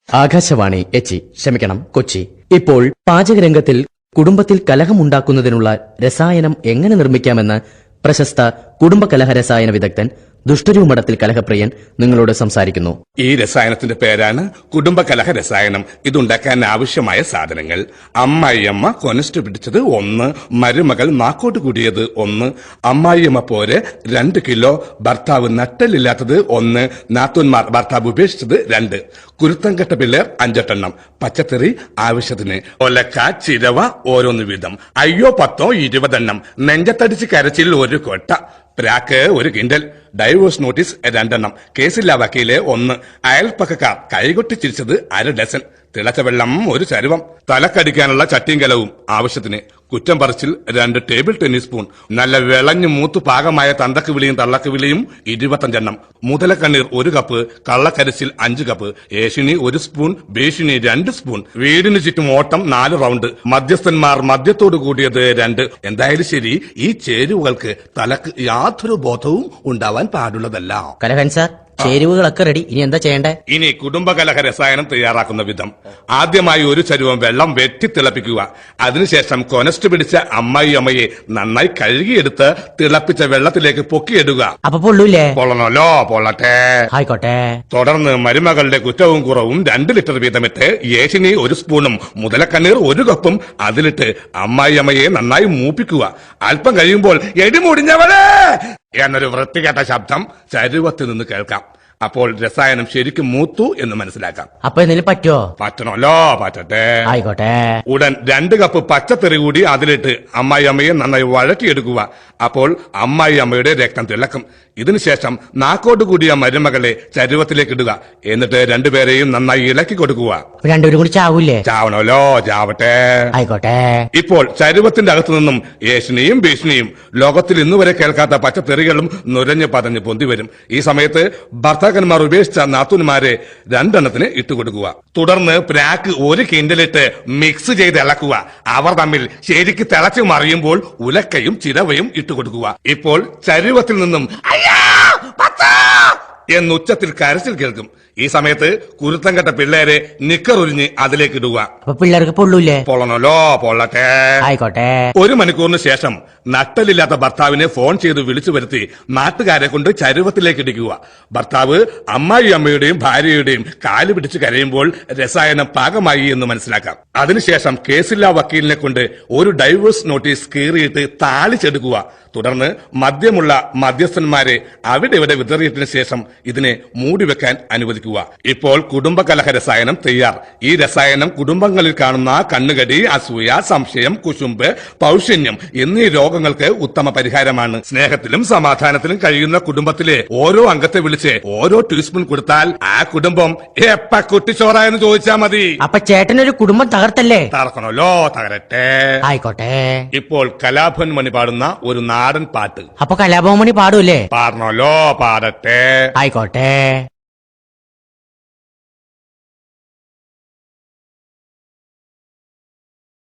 ആകാശവാണി കൊച്ചി. ഇപ്പോൾ പാചകരംഗത്തിൽ കുടുംബത്തിൽ കലഹമുണ്ടാക്കുന്നതിനുള്ള രസായനം എങ്ങനെ നിർമ്മിക്കാമെന്ന് പ്രശസ്ത കുടുംബ കലഹ രസായന വിദഗ്ധൻ ദുഷ്ടരൂമഠത്തിൽ കലഹപ്രിയൻ നിങ്ങളോട് സംസാരിക്കുന്നു. ഈ രസായനത്തിന്റെ പേരാണ് കുടുംബ കലഹ രസായനം. ഇതുണ്ടാക്കാൻ ആവശ്യമായ സാധനങ്ങൾ: അമ്മായിയമ്മ കൊനസ്റ്റ് പിടിച്ചത് 1, മരുമകൾ നാക്കോട്ട് കൂടിയത് 1, അമ്മായിയമ്മ പോരെ 2 കിലോ, ഭർത്താവ് നട്ടലില്ലാത്തത് 1, നാത്തൂന്മാർ ഭർത്താവ് ഉപേക്ഷിച്ചത് 2, കുരുത്തം കെട്ട പിള്ളേർ 5 പച്ചക്കറി ആവശ്യത്തിന്, ഒലക്ക ചിരവ ഓരോന്ന് വീതം, അയ്യോ 10 20 നെഞ്ചത്തടിച്ച് കരച്ചിൽ 1 കൊട്ട, പ്രാക്ക് 1 കിൻഡൽ, ഡൈവോഴ്സ് നോട്ടീസ് 2, കേസില്ല വക്കീല് 1, അയൽപ്പക്കക്കാർ കൈകൊട്ടി ചിരിച്ചത് 1/2 ഡസൻ, തിളച്ച വെള്ളം 1 ചരുവം, തലക്കടിക്കാനുള്ള ചട്ടിയും കലവും ആവശ്യത്തിന്, കുറ്റം പറച്ചിൽ 2 ടേബിൾ ടെന്നീസ് സ്പൂൺ, നല്ല വിളഞ്ഞു മൂത്തു പാകമായ തന്തക്ക് വിളിയും തള്ളക്ക് വിളിയും 25, മുതലക്കണ്ണീർ 1 കപ്പ്, കള്ളക്കരച്ചിൽ 5 കപ്പ്, ഏഷിണി 1 സ്പൂൺ, ബേഷിണി 2 സ്പൂൺ, വീടിന് ചുറ്റും ഓട്ടം 4 റൗണ്ട്, മധ്യസ്ഥന്മാർ മദ്യത്തോട് കൂടിയത് 2. എന്തായാലും ശരി, ഈ ചേരുവകൾക്ക് തലക്ക് യാതൊരു ബോധവും ഉണ്ടാവാൻ പാടുള്ളതല്ല. കലഹൻ സാർ, ചേരുവകളൊക്കെ റെഡി. ഇനി എന്താ ചെയ്യേണ്ടേ? ഇനി കുടുംബകലഹ രസായനം തയ്യാറാക്കുന്ന വിധം: ആദ്യമായി 1 ചരുവം വെള്ളം വെട്ടി തിളപ്പിക്കുക. അതിനുശേഷം കൊനസ്റ്റ് പിടിച്ച അമ്മായിയമ്മയെ നന്നായി കഴുകിയെടുത്ത് തിളപ്പിച്ച വെള്ളത്തിലേക്ക് പൊക്കിയിടുക. അപ്പൊ പൊള്ളൂല്ലേ? പൊള്ളണല്ലോ, പൊള്ളട്ടെ. ആയിക്കോട്ടെ. തുടർന്ന് മരുമകളുടെ കുറ്റവും കുറവും 2 ലിറ്റർ വീതമിട്ട് ഏഷിനി 1 സ്പൂണും മുതലക്കണ്ണീർ 1 കപ്പും അതിലിട്ട് അമ്മായിയമ്മയെ നന്നായി മൂപ്പിക്കുക. അല്പം കഴിയുമ്പോൾ എടിമുടിഞ്ഞവളെ എന്നൊരു വൃത്തികെട്ട ശബ്ദം ചരുവത്തിൽ നിന്ന് കേൾക്കാം. അപ്പോൾ രസായനം ശരിക്കും മൂത്തു എന്ന് മനസ്സിലാക്കാം. അപ്പൊ എന്തെങ്കിലും പറ്റുമോ? പറ്റണല്ലോ, പറ്റട്ടെ. ആയിക്കോട്ടെ. ഉടൻ 2 കപ്പ് പച്ചത്തെറി കൂടി അതിലിട്ട് അമ്മായി അമ്മയെ നന്നായി വഴറ്റിയെടുക്കുക. അപ്പോൾ അമ്മായി അമ്മയുടെ രക്തം തിളക്കും. ഇതിനുശേഷം നാക്കോട്ട് കൂടിയ മരുമകളെ ചരുവത്തിലേക്ക് ഇടുക. എന്നിട്ട് 2 പേരെയും നന്നായി ഇളക്കി കൊടുക്കുക. 2 പേരും കൂടി ചാവൂലേ? ചാവണല്ലോ, ചാവട്ടെ. ആയിക്കോട്ടെ. ഇപ്പോൾ ചരുവത്തിന്റെ അകത്തു നിന്നും ഏഷണിയും ഭീഷണിയും ലോകത്തിൽ ഇന്നുവരെ കേൾക്കാത്ത പച്ചത്തെറികളും നുരഞ്ഞു പതഞ്ഞ് പൊന്തി വരും. ഈ സമയത്ത് ഭർത്താക്കന്മാർ ഉപേക്ഷിച്ച നാത്തൂന്മാരെ 2 ഇട്ടുകൊടുക്കുക. തുടർന്ന് പ്രാക്ക് 1 കിൻഡലിട്ട് മിക്സ് ചെയ്ത് ഇളക്കുക. അവർ തമ്മിൽ ശരിക്ക് തിളച്ചു മറിയുമ്പോൾ ഉലക്കയും ചിരവയും ഇട്ടുകൊടുക്കുക. ഇപ്പോൾ ചരുവത്തിൽ നിന്നും എന്നുച്ചത്തിൽ കരച്ചിൽ കേൾക്കും. ഈ സമയത്ത് കുരുത്തം കെട്ട പിള്ളേരെ നിക്കറുരിഞ്ഞ് അതിലേക്ക് ഇടുക. പിള്ളേർക്ക് പൊള്ളൂല്ലേ? പൊള്ളണല്ലോ, പൊള്ളട്ടെ. ആയിക്കോട്ടെ. 1 മണിക്കൂറിന് ശേഷം നട്ടലില്ലാത്ത ഭർത്താവിനെ ഫോൺ ചെയ്ത് വിളിച്ചു വരുത്തി നാട്ടുകാരെ കൊണ്ട് ചരുവത്തിലേക്ക് ഇടിക്കുക. ഭർത്താവ് അമ്മായി അമ്മയുടെയും ഭാര്യയുടെയും കാല് പിടിച്ച് കരയുമ്പോൾ രസായനം പാകമായി എന്ന് മനസ്സിലാക്കാം. അതിനുശേഷം കേസില്ലാ വക്കീലിനെ കൊണ്ട് 1 ഡൈവോഴ്സ് നോട്ടീസ് കീറിയിട്ട് താളിച്ചെടുക്കുക. തുടർന്ന് മദ്യമുള്ള മധ്യസ്ഥന്മാരെ അവിടെ ഇവിടെ വിതറിയതിനു ശേഷം ഇതിനെ മൂടിവെക്കാൻ അനുവദിക്കുക. ഇപ്പോൾ കുടുംബകലഹ രസായനം തയ്യാർ. ഈ രസായനം കുടുംബങ്ങളിൽ കാണുന്ന കണ്ണുകടി, അസൂയ, സംശയം, കുശുമ്പ്, പൗഷ്യന്യം എന്നീ രോഗങ്ങൾക്ക് ഉത്തമ പരിഹാരമാണ്. സ്നേഹത്തിലും സമാധാനത്തിലും കഴിയുന്ന കുടുംബത്തിലെ ഓരോ അംഗത്തെ വിളിച്ച് ഓരോ ടീസ്പൂൺ കൊടുത്താൽ ആ കുടുംബം എപ്പ കുട്ടിച്ചോറായെന്ന് ചോദിച്ചാൽ മതി. അപ്പൊ ചേട്ടനൊരു കുടുംബം തകർത്തല്ലേ? തകർക്കണല്ലോ, തകരട്ടെ. ആയിക്കോട്ടെ. ഇപ്പോൾ കലാഭവൻ മണി പാടുന്ന ഒരു നാടൻ പാട്ട്. അപ്പൊ കലാഭവൻ മണി പാടൂല്ലേ? പാടണല്ലോ, പാടട്ടെ. ആയിക്കോട്ടെ.